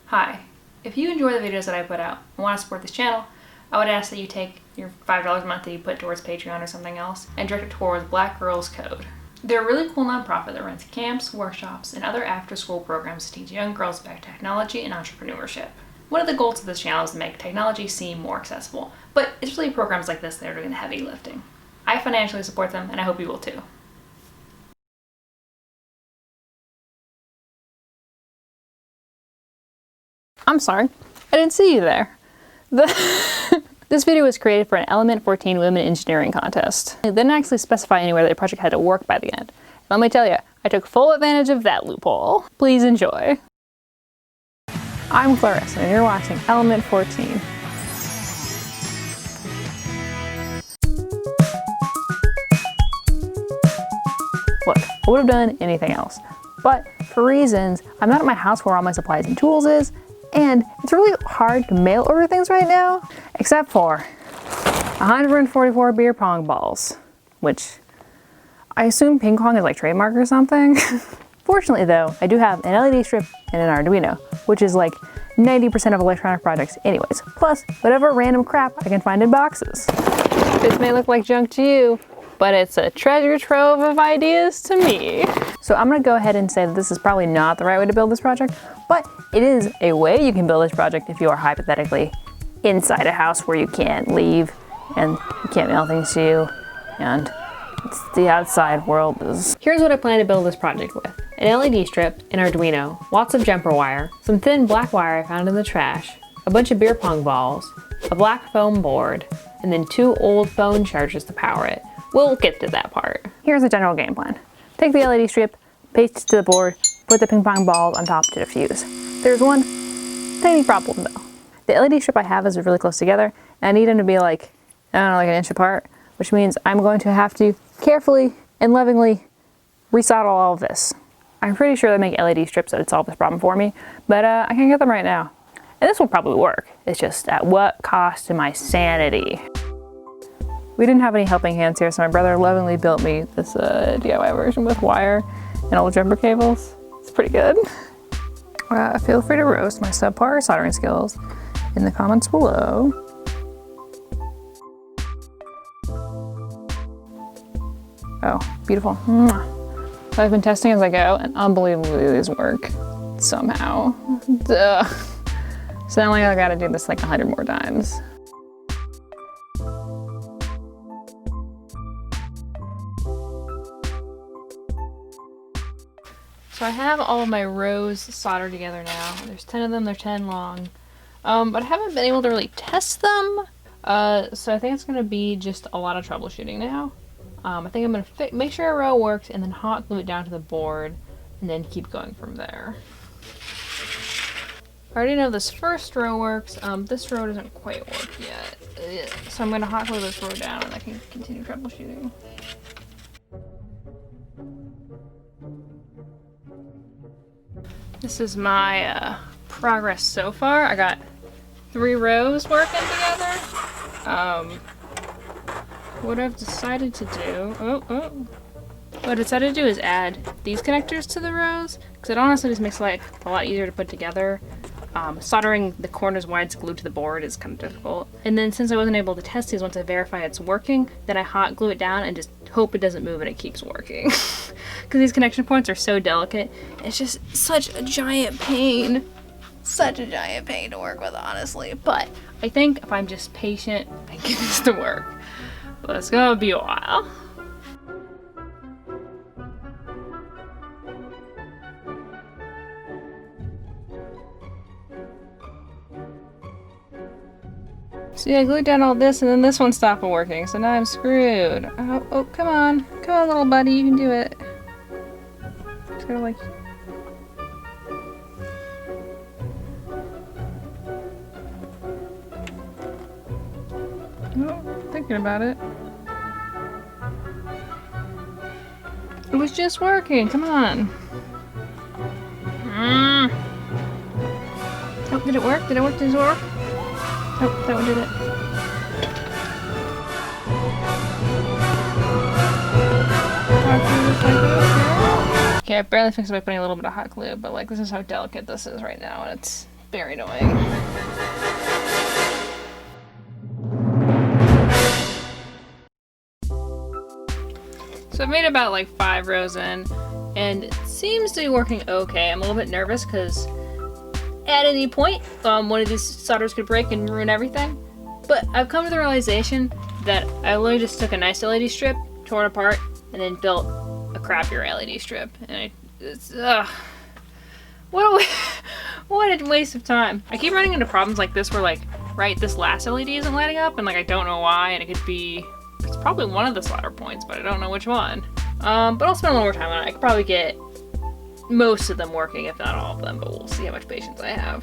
Hi, if you enjoy the videos that I put out and want to support this channel, I would ask that you take your $5 a month that you put towards Patreon or something else and direct it towards Black Girls Code. They're a really cool nonprofit that runs camps, workshops, and other after-school programs to teach young girls about technology and entrepreneurship. One of the goals of this channel is to make technology seem more accessible, but it's really programs like this that are doing the heavy lifting. I financially support them, and I hope you will too. I'm sorry, I didn't see you there. This video was created for an Element 14 Women Engineering contest. It didn't actually specify anywhere that the project had to work by the end. Let me tell you, I took full advantage of that loophole. Please enjoy. I'm Clarissa, and you're watching Element 14. Look, I would have done anything else, but for reasons, I'm not at my house where all my supplies and tools is, and it's really hard to mail order things right now, except for 144 beer pong balls, which I assume ping pong is like trademark or something. Fortunately though, I do have an LED strip and an Arduino, which is like 90% of electronic projects anyways, plus whatever random crap I can find in boxes. This may look like junk to you, but it's a treasure trove of ideas to me. So I'm gonna go ahead and say that this is probably not the right way to build this project, but it is a way you can build this project if you are hypothetically inside a house where you can't leave and you can't mail things to you, and it's the outside world is. Here's what I plan to build this project with. An LED strip, an Arduino, lots of jumper wire, some thin black wire I found in the trash, a bunch of beer pong balls, a black foam board, and then 2 old phone chargers to power it. We'll get to that part. Here's the general game plan. Take the LED strip, paste it to the board, put the ping pong balls on top to defuse. There's one tiny problem though. The LED strip I have is really close together, and I need them to be like, I don't know, like an inch apart, which means I'm going to have to carefully and lovingly resolder all of this. I'm pretty sure they make LED strips that would solve this problem for me, but I can't get them right now. And this will probably work. It's just at what cost to my sanity? We didn't have any helping hands here, so my brother lovingly built me this DIY version with wire and old jumper cables. It's pretty good. Feel free to roast my subpar soldering skills in the comments below. Oh, beautiful. So I've been testing as I go, and unbelievably these work somehow. Duh. So now I gotta do this like 100 more times. So I have all of my rows soldered together now. There's 10 of them, they're 10 long. But I haven't been able to really test them. So I think it's gonna be just a lot of troubleshooting now. I think I'm gonna make sure a row works and then hot glue it down to the board and then keep going from there. I already know this first row works. This row doesn't quite work yet. So I'm gonna hot glue this row down and I can continue troubleshooting. This is my progress so far. I got 3 rows working together. What I've decided to do, what I decided to do is add these connectors to the rows, because it honestly just makes life a lot easier to put together. Soldering the corners while it's glued to the board is kind of difficult. And then since I wasn't able to test these once I verify it's working, then I hot glue it down and just hope it doesn't move and it keeps working. Because these connection points are so delicate, it's just such a giant pain. Such a giant pain to work with, honestly. But I think if I'm just patient, I can get this to work. But it's gonna be a while. So yeah, I glued down all this and then this one stopped working, so now I'm screwed. Oh, come on. Come on, little buddy, you can do it. Just gotta like... Oh, thinking about it. It was just working, come on. Oh, did it work? Did it work? Did it work? Oh, that one did it. Okay, I barely fixed it by putting a little bit of hot glue, but like this is how delicate this is right now, and it's very annoying. So I've made about like 5 rows in, and it seems to be working okay. I'm a little bit nervous because at any point, one of these solders could break and ruin everything. But I've come to the realization that I literally just took a nice LED strip, tore it apart, and then built a crappier LED strip. And what a waste of time. I keep running into problems like this where like, right, this last LED isn't lighting up, and like I don't know why, and it could be, it's probably one of the solder points, but I don't know which one. But I'll spend a little more time on it. I could probably get most of them working, if not all of them, but we'll see how much patience I have.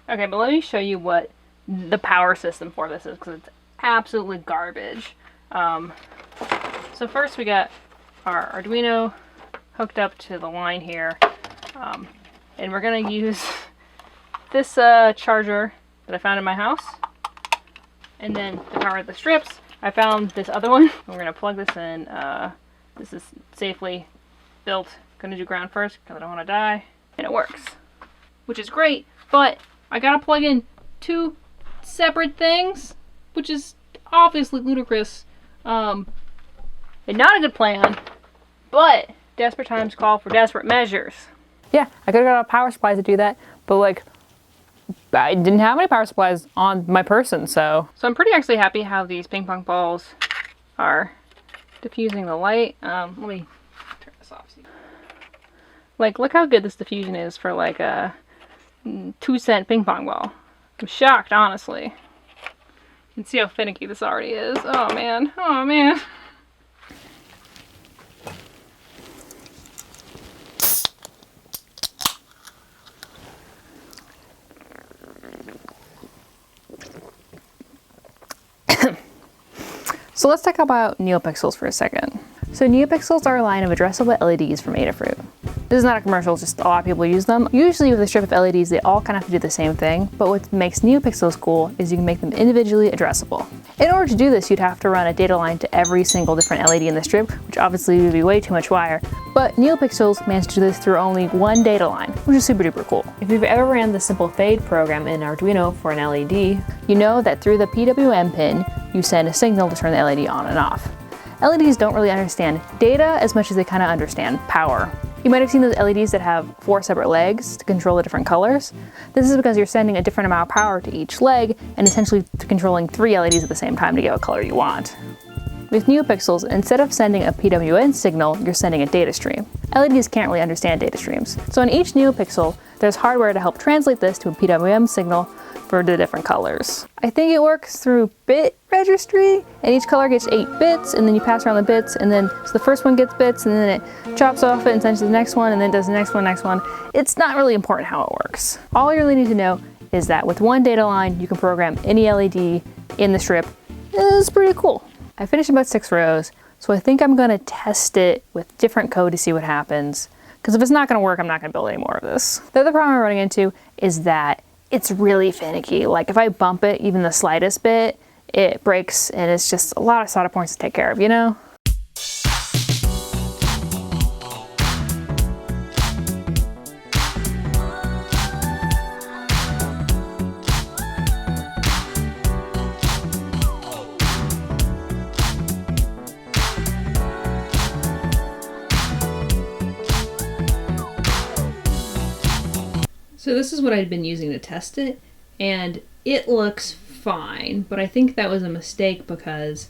Okay, but let me show you what the power system for this is, because it's absolutely garbage. So first we got our Arduino hooked up to the line here, and we're gonna use this charger that I found in my house, and then to power the strips I found this other one. We're gonna plug this in. This is safely built. Gonna do ground first because I don't want to die, and it works, which is great. But I gotta plug in 2 separate things, which is obviously ludicrous, and not a good plan. But desperate times call for desperate measures. Yeah, I could've got a power supply to do that, but like, I didn't have any power supplies on my person, so I'm pretty actually happy how these ping pong balls are diffusing the light. Let me turn this off. Like, look how good this diffusion is for like a 2-cent ping pong ball. I'm shocked, honestly. You can see how finicky this already is. Oh man, oh man. So let's talk about Neopixels for a second. So Neopixels are a line of addressable LEDs from Adafruit. This is not a commercial, just a lot of people use them. Usually with a strip of LEDs, they all kind of have to do the same thing, but what makes Neopixels cool is you can make them individually addressable. In order to do this, you'd have to run a data line to every single different LED in the strip, which obviously would be way too much wire, but Neopixels managed to do this through only one data line, which is super duper cool. If you've ever ran the simple fade program in Arduino for an LED, you know that through the PWM pin, you send a signal to turn the LED on and off. LEDs don't really understand data as much as they kind of understand power. You might have seen those LEDs that have 4 separate legs to control the different colors. This is because you're sending a different amount of power to each leg and essentially controlling 3 LEDs at the same time to get what color you want. With Neopixels, instead of sending a PWM signal, you're sending a data stream. LEDs can't really understand data streams. So in each Neopixel, there's hardware to help translate this to a PWM signal for the different colors. I think it works through bit registry, and each color gets 8 bits, and then you pass around the bits, and then so the first one gets bits, and then it chops off it and sends to the next one, and then does the next one. It's not really important how it works. All you really need to know is that with one data line, you can program any LED in the strip. It's pretty cool. I finished about 6 rows, so I think I'm gonna test it with different code to see what happens. Because if it's not gonna work, I'm not gonna build any more of this. The other problem I'm running into is that it's really finicky. Like if I bump it even the slightest bit, it breaks, and it's just a lot of solder points to take care of, you know? So this is what I'd been using to test it, and it looks fine, but I think that was a mistake because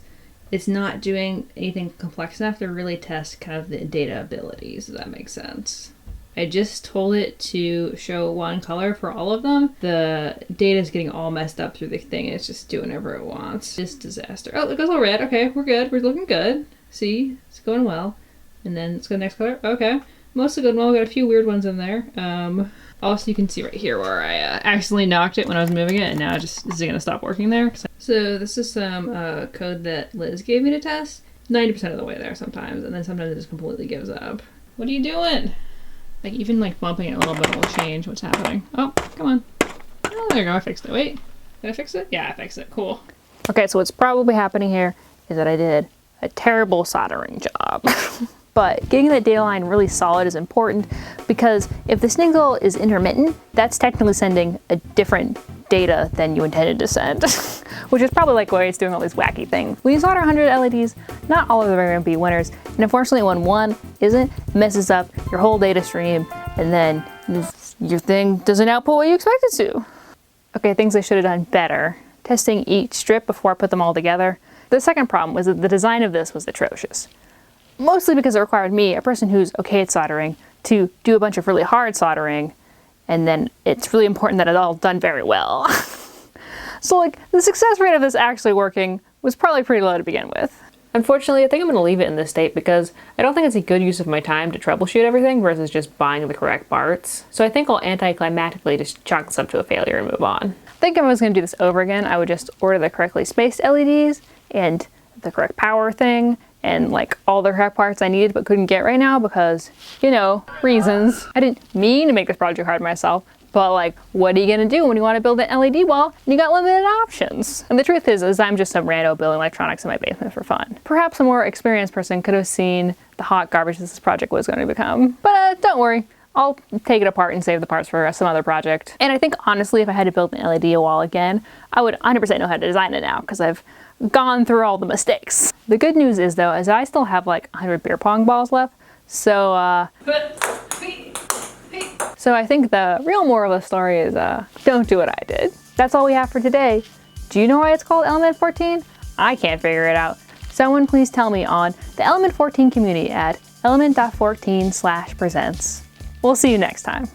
it's not doing anything complex enough to really test kind of the data abilities, does that make sense? I just told it to show one color for all of them. The data is getting all messed up through the thing, and it's just doing whatever it wants. It's disaster. Oh, it goes all red. Okay, we're good. We're looking good. See, it's going well. And then let's go to the next color. Okay, mostly good. Well, we got a few weird ones in there. Also, you can see right here where I accidentally knocked it when I was moving it, and now this is gonna stop working there. So this is some code that Liz gave me to test. 90% of the way there sometimes, and then sometimes it just completely gives up. What are you doing? Like even like bumping it a little bit will change what's happening. Oh, come on. Oh, there you go, I fixed it. Wait, did I fix it? Yeah, I fixed it, cool. Okay, so what's probably happening here is that I did a terrible soldering job. but getting that data line really solid is important because if the signal is intermittent, that's technically sending a different data than you intended to send, which is probably like why it's doing all these wacky things. When you solder 100 LEDs, not all of them are going to be winners, and unfortunately when one isn't, it messes up your whole data stream, and then your thing doesn't output what you expect it to. Okay, things I should have done better. Testing each strip before I put them all together. The second problem was that the design of this was atrocious. Mostly because it required me, a person who's okay at soldering, to do a bunch of really hard soldering, and then it's really important that it's all done very well. So like, the success rate of this actually working was probably pretty low to begin with. Unfortunately, I think I'm going to leave it in this state because I don't think it's a good use of my time to troubleshoot everything versus just buying the correct parts. So I think I'll anticlimactically just chalk this up to a failure and move on. I think if I was going to do this over again, I would just order the correctly spaced LEDs and the correct power thing and like all the correct parts I needed but couldn't get right now because, you know, reasons. I didn't mean to make this project hard myself, but like, what are you gonna do when you want to build an LED wall and you got limited options? And the truth is I'm just some rando building electronics in my basement for fun. Perhaps a more experienced person could have seen the hot garbage this project was going to become. But don't worry, I'll take it apart and save the parts for some other project. And I think honestly, if I had to build an LED wall again, I would 100% know how to design it now because I've gone through all the mistakes. The good news is though, is I still have like 100 beer pong balls left, so I think the real moral of the story is don't do what I did. That's all we have for today. Do you know why it's called Element 14? I can't figure it out. Someone please tell me on the Element 14 community at element.14/presents. We'll see you next time.